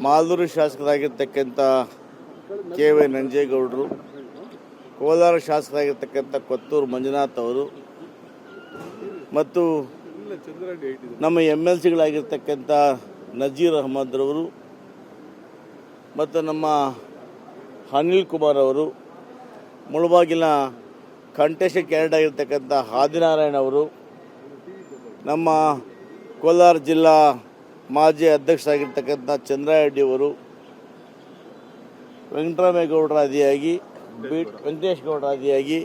ಮಾಲೂರು ಶಾಸಕರಾಗಿರ್ತಕ್ಕಂಥ ಕೆ.ವೈ. ನಂಜೇಗೌಡರು, ಕೋಲಾರ ಶಾಸಕರಾಗಿರ್ತಕ್ಕಂಥ ಕೊತ್ತೂರು ಮಂಜುನಾಥ್ ಅವರು ಮತ್ತು ನಮ್ಮ MLCಗಳಾಗಿರ್ತಕ್ಕಂಥ ನಜೀರ್ ಅಹಮದ್ ರವರು ಮತ್ತು ನಮ್ಮ ಅನಿಲ್ ಕುಮಾರ್ ಅವರು, ಮುಳಬಾಗಿಲಿನ ಕಂಟೆಸ್ಟ್ ಕ್ಯಾಂಡಿಡೇಟ್ ಆಗಿರ್ತಕ್ಕಂಥ ಆದಿನಾರಾಯಣ ಅವರು, ನಮ್ಮ ಕೋಲಾರ ಜಿಲ್ಲಾ ಮಾಜಿ ಅಧ್ಯಕ್ಷರಾಗಿರ್ತಕ್ಕಂಥ ಚಂದ್ರಾರೆಡ್ಡಿ ಅವರು, ವೆಂಕಟರಾಮೇಗೌಡರ ಆದಿಯಾಗಿ ವೆಂಕಟೇಶ್ ಗೌಡರ ಆದಿಯಾಗಿ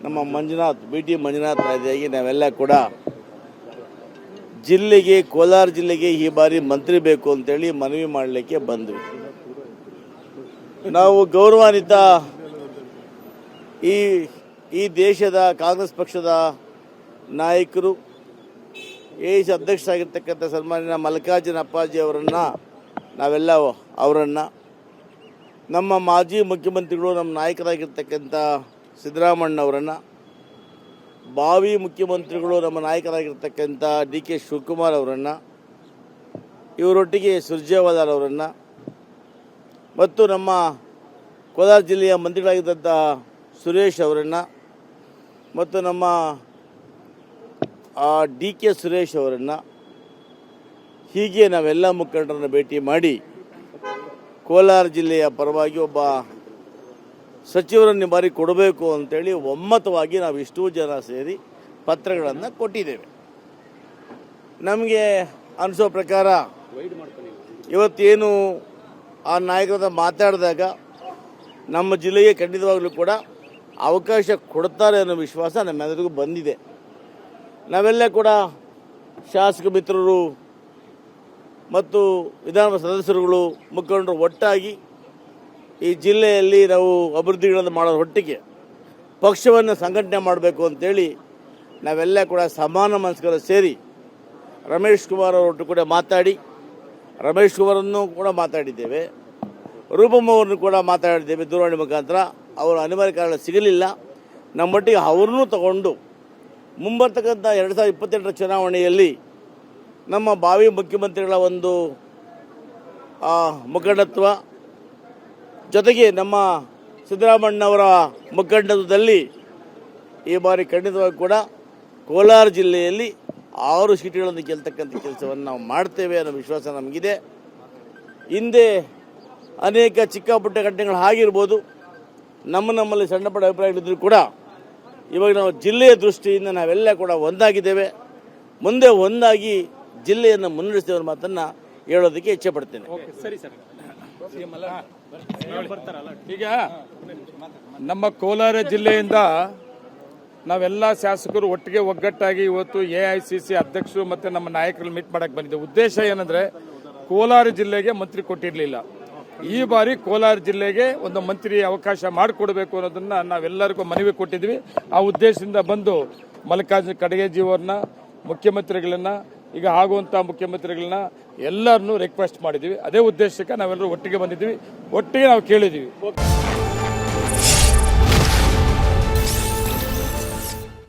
ನಮ್ಮ ಮಂಜುನಾಥ್ BT ಮಂಜುನಾಥ್ ಆದಿಯಾಗಿ ನಾವೆಲ್ಲ ಕೂಡ ಕೋಲಾರ ಜಿಲ್ಲೆಗೆ ಈ ಬಾರಿ ಮಂತ್ರಿ ಬೇಕು ಅಂತೇಳಿ ಮನವಿ ಮಾಡಲಿಕ್ಕೆ ಬಂದ್ವಿ. ನಾವು ಗೌರವಾನ್ವಿತ ಈ ದೇಶದ ಕಾಂಗ್ರೆಸ್ ಪಕ್ಷದ ನಾಯಕರು, AIC ಅಧ್ಯಕ್ಷರಾಗಿರ್ತಕ್ಕಂಥ ಸನ್ಮಾನ್ಯ ಮಲ್ಲಿಕಾರ್ಜುನ ಅಪ್ಪಾಜಿ ಅವರನ್ನು ನಮ್ಮ ಮಾಜಿ ಮುಖ್ಯಮಂತ್ರಿಗಳು, ನಮ್ಮ ನಾಯಕರಾಗಿರ್ತಕ್ಕಂಥ ಸಿದ್ದರಾಮಣ್ಣವರನ್ನು, ಭಾವಿ ಮುಖ್ಯಮಂತ್ರಿಗಳು, ನಮ್ಮ ನಾಯಕರಾಗಿರ್ತಕ್ಕಂಥ DK ಶಿವಕುಮಾರ್ ಅವರನ್ನು, ಇವರೊಟ್ಟಿಗೆ ಸುರ್ಜೇವಾಲಾರ್ ಅವರನ್ನು ಮತ್ತು ನಮ್ಮ ಕೋಲಾರ ಜಿಲ್ಲೆಯ ಮಂತ್ರಿಗಳಾಗಿದ್ದಂಥ ಸುರೇಶ್ ಅವರನ್ನು ಮತ್ತು ನಮ್ಮ DK ಸುರೇಶ್ ಅವರನ್ನು, ಹೀಗೆ ನಾವೆಲ್ಲ ಮುಖಂಡರನ್ನು ಭೇಟಿ ಮಾಡಿ ಕೋಲಾರ ಜಿಲ್ಲೆಯ ಪರವಾಗಿ ಒಬ್ಬ ಸಚಿವರನ್ನು ಬಾರಿ ಕೊಡಬೇಕು ಅಂತೇಳಿ ಒಮ್ಮತವಾಗಿ ನಾವು ಇಷ್ಟೂ ಜನ ಸೇರಿ ಪತ್ರಗಳನ್ನು ಕೊಟ್ಟಿದ್ದೇವೆ. ನಮಗೆ ಅನಿಸೋ ಪ್ರಕಾರ ಇವತ್ತೇನು ಆ ನಾಯಕರ ಮಾತಾಡಿದಾಗ ನಮ್ಮ ಜಿಲ್ಲೆಗೆ ಖಂಡಿತವಾಗಲೂ ಕೂಡ ಅವಕಾಶ ಕೊಡ್ತಾರೆ ಅನ್ನೋ ವಿಶ್ವಾಸ ನಮ್ಮೆಲ್ಲರಿಗೂ ಬಂದಿದೆ. ನಾವೆಲ್ಲ ಕೂಡ ಶಾಸಕ ಮಿತ್ರರು ಮತ್ತು ವಿಧಾನಸಭಾ ಸದಸ್ಯರುಗಳು, ಮುಖಂಡರು ಒಟ್ಟಾಗಿ ಈ ಜಿಲ್ಲೆಯಲ್ಲಿ ನಾವು ಅಭಿವೃದ್ಧಿಗಳನ್ನು ಮಾಡೋ ಒಟ್ಟಿಗೆ ಪಕ್ಷವನ್ನು ಸಂಘಟನೆ ಮಾಡಬೇಕು ಅಂತೇಳಿ ನಾವೆಲ್ಲ ಕೂಡ ಸಮಾನ ಮನಸ್ಕರ ಸೇರಿ ರಮೇಶ್ ಕುಮಾರ್ ಅವರೊಟ್ಟು ಕೂಡ ಮಾತಾಡಿ, ರಮೇಶ್ ಕುಮಾರನ್ನು ಕೂಡ ಮಾತಾಡಿದ್ದೇವೆ, ರೂಪಮ್ಮ ಅವ್ರನ್ನು ಕೂಡ ಮಾತಾಡಿದ್ದೇವೆ ದೂರವಾಣಿ ಮುಖಾಂತರ. ಅವರು ಅನಿವಾರ್ಯ ಕಾರಣ ಸಿಗಲಿಲ್ಲ. ನಮ್ಮೊಟ್ಟಿಗೆ ಅವ್ರನ್ನೂ ತಗೊಂಡು ಮುಂಬರ್ತಕ್ಕಂಥ 2028ರ ಚುನಾವಣೆಯಲ್ಲಿ ನಮ್ಮ ಭಾವಿ ಮುಖ್ಯಮಂತ್ರಿಗಳ ಒಂದು ಮುಖಂಡತ್ವ ಜೊತೆಗೆ ನಮ್ಮ ಸಿದ್ದರಾಮಣ್ಣವರ ಮುಖಂಡತ್ವದಲ್ಲಿ ಈ ಬಾರಿ ಖಂಡಿತವಾಗಿ ಕೂಡ ಕೋಲಾರ ಜಿಲ್ಲೆಯಲ್ಲಿ 6 ಸೀಟುಗಳನ್ನು ಗೆಲ್ತಕ್ಕಂಥ ಕೆಲಸವನ್ನು ನಾವು ಮಾಡ್ತೇವೆ ಅನ್ನೋ ವಿಶ್ವಾಸ ನಮಗಿದೆ. ಹಿಂದೆ ಅನೇಕ ಚಿಕ್ಕ ಪುಟ್ಟ ಘಟನೆಗಳು ಆಗಿರ್ಬೋದು, ನಮ್ಮಲ್ಲಿ ಸಣ್ಣ ಪುಟ್ಟ ಅಭಿಪ್ರಾಯಗಳಿದ್ದರೂ ಕೂಡ ಇವಾಗ ನಾವು ಜಿಲ್ಲೆಯ ದೃಷ್ಟಿಯಿಂದ ನಾವೆಲ್ಲ ಕೂಡ ಒಂದಾಗಿದ್ದೇವೆ. ಮುಂದೆ ಒಂದಾಗಿ ಜಿಲ್ಲೆಯನ್ನು ಮುನ್ನಡೆಸ್ತೇವೆ ಅನ್ನೋ ಮಾತನ್ನು ಹೇಳೋದಕ್ಕೆ ಇಚ್ಛೆ ಪಡ್ತೇನೆ. ಈಗ ನಮ್ಮ ಕೋಲಾರ ಜಿಲ್ಲೆಯಿಂದ ನಾವೆಲ್ಲ ಶಾಸಕರು ಒಟ್ಟಿಗೆ ಒಗ್ಗಟ್ಟಾಗಿ ಇವತ್ತು AICC ಅಧ್ಯಕ್ಷರು ಮತ್ತು ನಮ್ಮ ನಾಯಕರು ಮೀಟ್ ಮಾಡಕ್ಕೆ ಬಂದಿದ್ದೆ. ಉದ್ದೇಶ ಏನಂದರೆ ಕೋಲಾರ ಜಿಲ್ಲೆಗೆ ಮಂತ್ರಿ ಕೊಟ್ಟಿರಲಿಲ್ಲ. ಈ ಬಾರಿ ಕೋಲಾರ ಜಿಲ್ಲೆಗೆ ಒಂದು ಮಂತ್ರಿ ಅವಕಾಶ ಮಾಡಿಕೊಡ್ಬೇಕು ಅನ್ನೋದನ್ನ ನಾವೆಲ್ಲರಿಗೂ ಮನವಿ ಕೊಟ್ಟಿದ್ವಿ. ಆ ಉದ್ದೇಶದಿಂದ ಬಂದು ಮಲ್ಲಿಕಾರ್ಜುನ ಖರ್ಗೆಜಿ ಅವ್ರನ್ನ, ಮುಖ್ಯಮಂತ್ರಿಗಳನ್ನ, ಈಗ ಆಗುವಂಥ ಮುಖ್ಯಮಂತ್ರಿಗಳನ್ನ ಎಲ್ಲರನ್ನೂ ರಿಕ್ವೆಸ್ಟ್ ಮಾಡಿದ್ವಿ. ಅದೇ ಉದ್ದೇಶಕ್ಕೆ ನಾವೆಲ್ಲರೂ ಒಟ್ಟಿಗೆ ಬಂದಿದ್ವಿ, ಒಟ್ಟಿಗೆ ನಾವು ಕೇಳಿದ್ವಿ.